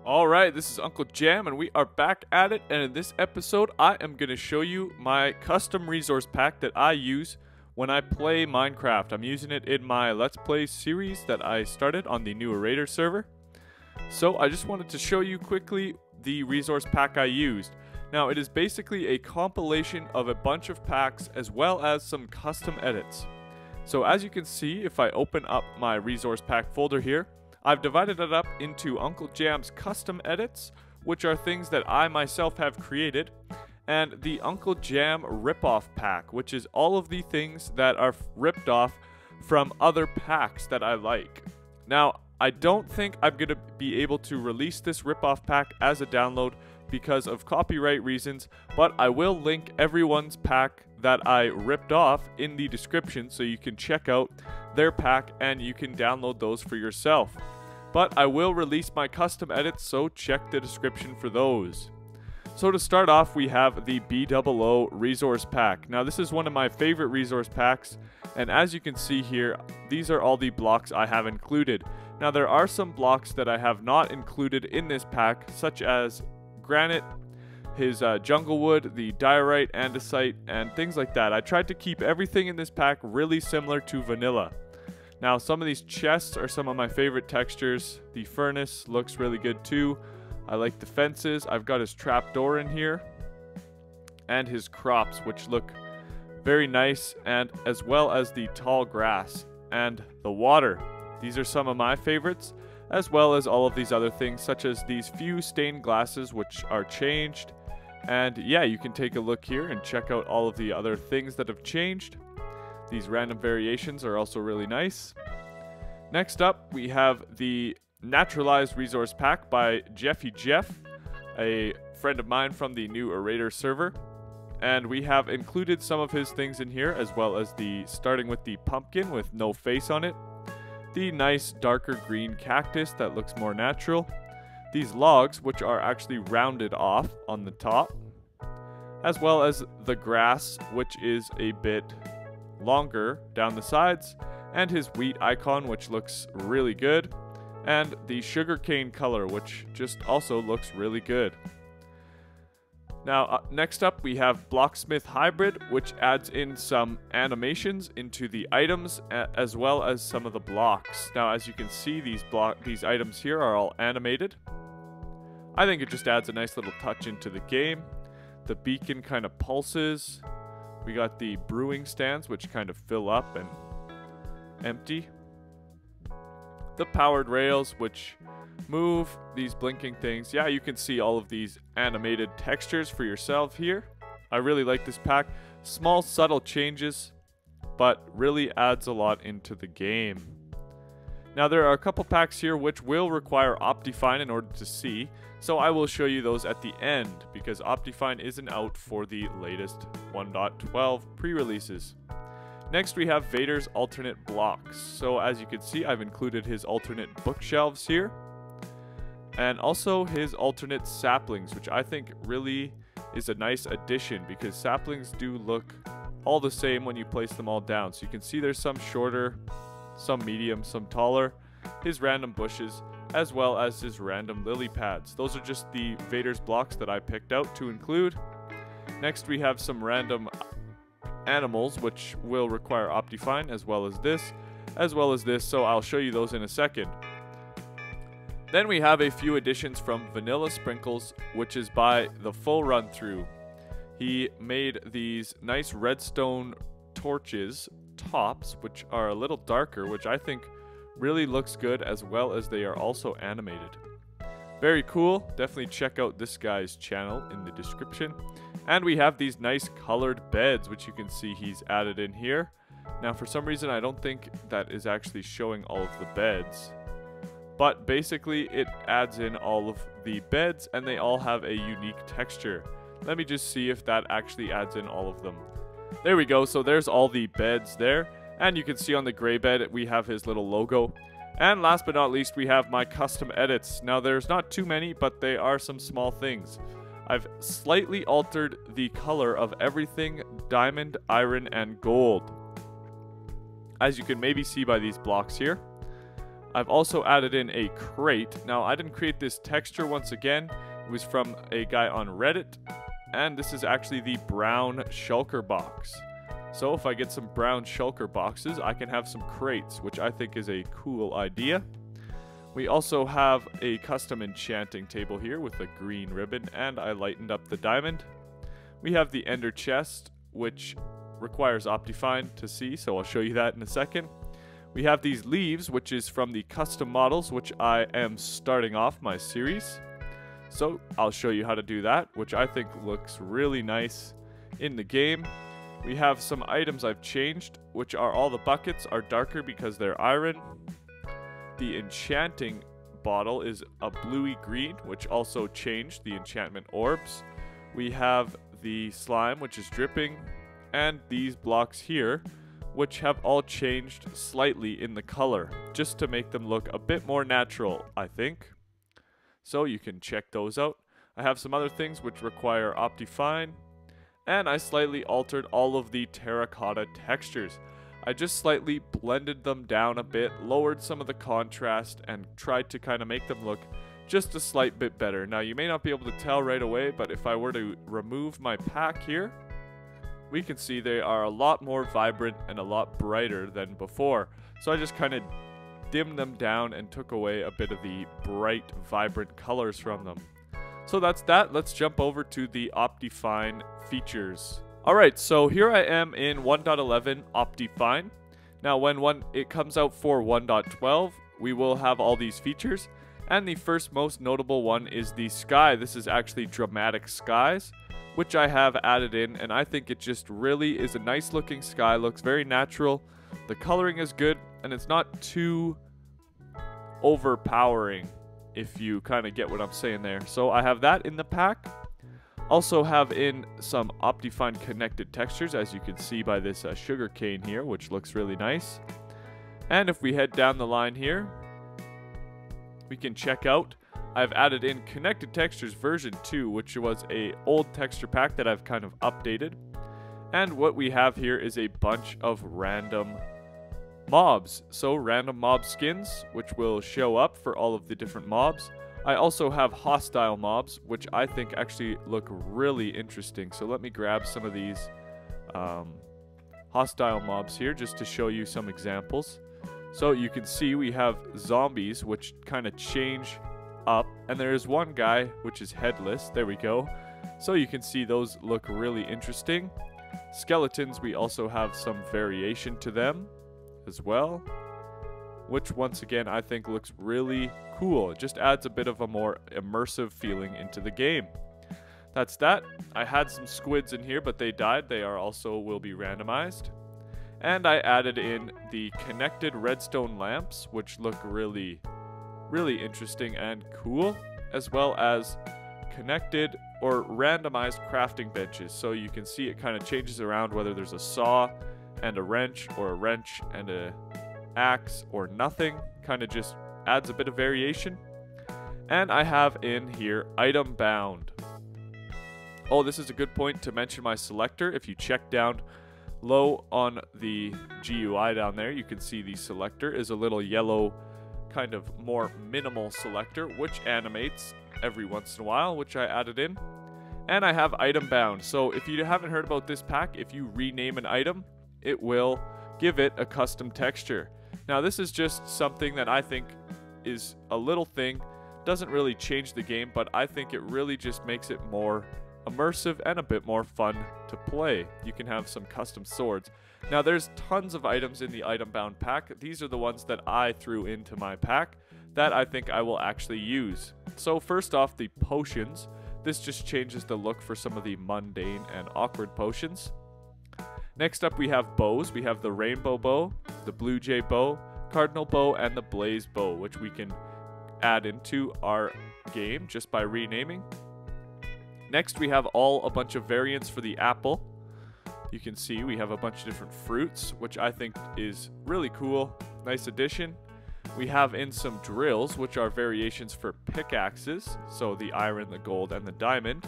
Alright, this is Uncle Jam and we are back at it, and in this episode I am going to show you my custom resource pack that I use when I play Minecraft. I'm using it in my Let's Play series that I started on the new Vaders server. So I just wanted to show you quickly the resource pack I used. Now it is basically a compilation of a bunch of packs as well as some custom edits. So as you can see, if I open up my resource pack folder here, I've divided it up into Uncle Jam's custom edits, which are things that I myself have created, and the Uncle Jam ripoff pack, which is all of the things that are ripped off from other packs that I like. Now, I don't think I'm going to be able to release this ripoff pack as a download because of copyright reasons, but I will link everyone's pack that I ripped off in the description so you can check out their pack and you can download those for yourself. But I will release my custom edits, so check the description for those. So to start off, we have the BOO resource pack. Now this is one of my favorite resource packs, and as you can see here, these are all the blocks I have included. Now there are some blocks that I have not included in this pack, such as granite, his jungle wood, the diorite, andesite, and things like that. I tried to keep everything in this pack really similar to vanilla. Now some of these chests are some of my favorite textures. The furnace looks really good too. I like the fences. I've got his trapdoor in here, and his crops, which look very nice, and as well as the tall grass and the water. These are some of my favorites, as well as all of these other things, such as these few stained glasses, which are changed. And yeah, you can take a look here and check out all of the other things that have changed. These random variations are also really nice. Next up, we have the Naturalized resource pack by JeffyJeff, a friend of mine from the new Vaders server. And we have included some of his things in here, as well as starting with the pumpkin with no face on it, the nice darker green cactus that looks more natural, these logs which are actually rounded off on the top, as well as the grass which is a bit longer down the sides, and his wheat icon which looks really good, and the sugarcane color which just also looks really good. Now next up we have Blocksmith Hybrid, which adds in some animations into the items as well as some of the blocks. Now as you can see, these items here are all animated. I think it just adds a nice little touch into the game. The beacon kind of pulses. We got the brewing stands which kind of fill up and empty. The powered rails which move, these blinking things. Yeah, you can see all of these animated textures for yourself here. I really like this pack. Small subtle changes, but really adds a lot into the game. Now there are a couple packs here which will require Optifine in order to see, so I will show you those at the end because Optifine isn't out for the latest 1.12 pre-releases. Next we have Vaders alternate blocks. So as you can see, I've included his alternate bookshelves here, and also his alternate saplings, which I think really is a nice addition because saplings do look all the same when you place them all down. So you can see there's some shorter, some medium, some taller, his random bushes, as well as his random lily pads. Those are just the Vaders blocks that I picked out to include. Next we have some random animals which will require Optifine, as well as this, so I'll show you those in a second. Then we have a few additions from Vanilla Sprinkles, which is by TheFullRunThrough. He made these nice redstone torches tops, which are a little darker, which I think really looks good, as well as they are also animated. Very cool. Definitely check out this guy's channel in the description. And we have these nice colored beds, which you can see he's added in here. Now for some reason I don't think that is actually showing all of the beds, but basically it adds in all of the beds and they all have a unique texture. Let me just see if that actually adds in all of them. There we go. So there's all the beds there, and you can see on the gray bed we have his little logo. And last but not least, we have my custom edits. Now there's not too many, but they are some small things. I've slightly altered the color of everything diamond, iron, and gold, as you can maybe see by these blocks here. I've also added in a crate. Now, I didn't create this texture once again. It was from a guy on Reddit. And this is actually the brown shulker box. So if I get some brown shulker boxes, I can have some crates, which I think is a cool idea. We also have a custom enchanting table here with a green ribbon, and I lightened up the diamond. We have the ender chest, which requires Optifine to see, so I'll show you that in a second. We have these leaves, which is from the custom models, which I am starting off my series. So I'll show you how to do that, which I think looks really nice in the game. We have some items I've changed, which are all the buckets are darker because they're iron. The enchanting bottle is a bluey green, which also changed the enchantment orbs. We have the slime, which is dripping, and these blocks here, which have all changed slightly in the color, just to make them look a bit more natural, I think. So you can check those out. I have some other things which require Optifine, and I slightly altered all of the terracotta textures. I just slightly blended them down a bit, lowered some of the contrast, and tried to kind of make them look just a slight bit better. Now, you may not be able to tell right away, but if I were to remove my pack here, we can see they are a lot more vibrant and a lot brighter than before. So I just kind of dimmed them down and took away a bit of the bright, vibrant colors from them. So that's that. Let's jump over to the Optifine features. Alright, so here I am in 1.11 Optifine. Now when it comes out for 1.12, we will have all these features. And the first most notable one is the sky. This is actually dramatic skies, which I have added in, and I think it just really is a nice looking sky. Looks very natural. The coloring is good, and it's not too overpowering, if you kind of get what I'm saying there. So I have that in the pack. Also have in some Optifine connected textures, as you can see by this sugar cane here, which looks really nice. And if we head down the line here, we can check out, I've added in Connected Textures version 2, which was a old texture pack that I've kind of updated. And what we have here is a bunch of random mobs. So random mob skins, which will show up for all of the different mobs. I also have hostile mobs, which I think actually look really interesting. So let me grab some of these hostile mobs here just to show you some examples. So you can see we have zombies, which kind of change up. And there is one guy, which is headless. There we go. So you can see those look really interesting. Skeletons, we also have some variation to them as well, which once again I think looks really cool. It just adds a bit of a more immersive feeling into the game. That's that. I had some squids in here, but they died. They are also will be randomized. And I added in the connected redstone lamps, which look really, really interesting and cool, as well as connected or randomized crafting benches. So you can see it kind of changes around whether there's a saw and a wrench, or a wrench and a axe, or nothing. Kind of just adds a bit of variation. And I have in here item bound. Oh, this is a good point to mention my selector. If you check down low on the GUI down there, you can see the selector is a little yellow, kind of more minimal selector, which animates every once in a while, which I added in. And I have item bound. So if you haven't heard about this pack, if you rename an item, it will give it a custom texture. Now this is just something that I think is a little thing, doesn't really change the game, but I think it really just makes it more immersive and a bit more fun to play. You can have some custom swords. Now there's tons of items in the item bound pack. These are the ones that I threw into my pack that I think I will actually use. So first off, the potions. This just changes the look for some of the mundane and awkward potions. Next up we have bows. We have the rainbow bow, the blue jay bow, cardinal bow, and the blaze bow, which we can add into our game just by renaming. Next we have a bunch of variants for the apple. You can see we have a bunch of different fruits, which I think is really cool. Nice addition. We have in some drills, which are variations for pickaxes, so the iron, the gold, and the diamond.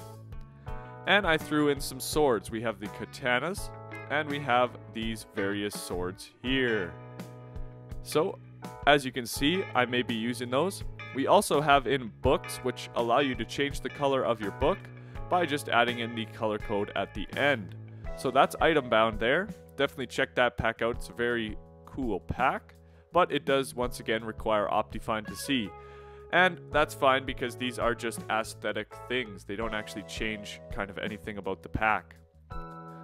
And I threw in some swords. We have the katanas, and we have these various swords here. So as you can see, I may be using those. We also have in books, which allow you to change the color of your book by just adding in the color code at the end. So that's item bound there. Definitely check that pack out. It's a very cool pack, but it does once again require Optifine to see. And that's fine because these are just aesthetic things. They don't actually change kind of anything about the pack.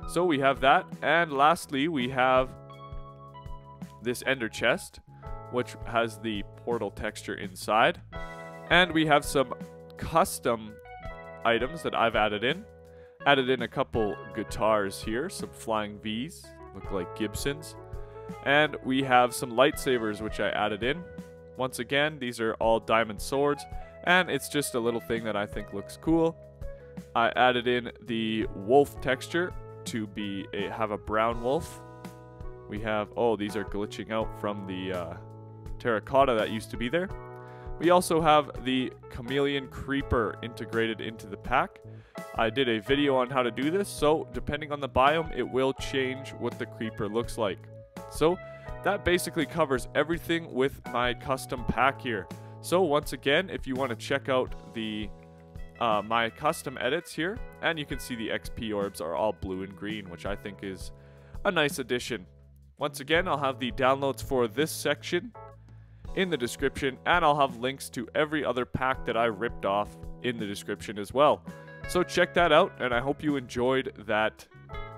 So we have that. And lastly, we have this ender chest, which has the portal texture inside. And we have some custom items that I've added in. Added in a couple guitars here, some flying V's, look like Gibsons. And we have some lightsabers, which I added in. Once again, these are all diamond swords, and it's just a little thing that I think looks cool. I added in the wolf texture to have a brown wolf. We have, oh, these are glitching out from the terracotta that used to be there. We also have the chameleon creeper integrated into the pack. I did a video on how to do this, so depending on the biome, it will change what the creeper looks like. So that basically covers everything with my custom pack here. So once again, if you want to check out the my custom edits here, and you can see the XP orbs are all blue and green, which I think is a nice addition. Once again, I'll have the downloads for this section in the description, and I'll have links to every other pack that I ripped off in the description as well. So check that out, and I hope you enjoyed that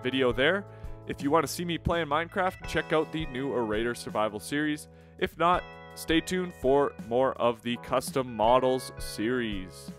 video there. If you want to see me playing Minecraft, check out the new Raider Survival series. If not, stay tuned for more of the Custom Models series.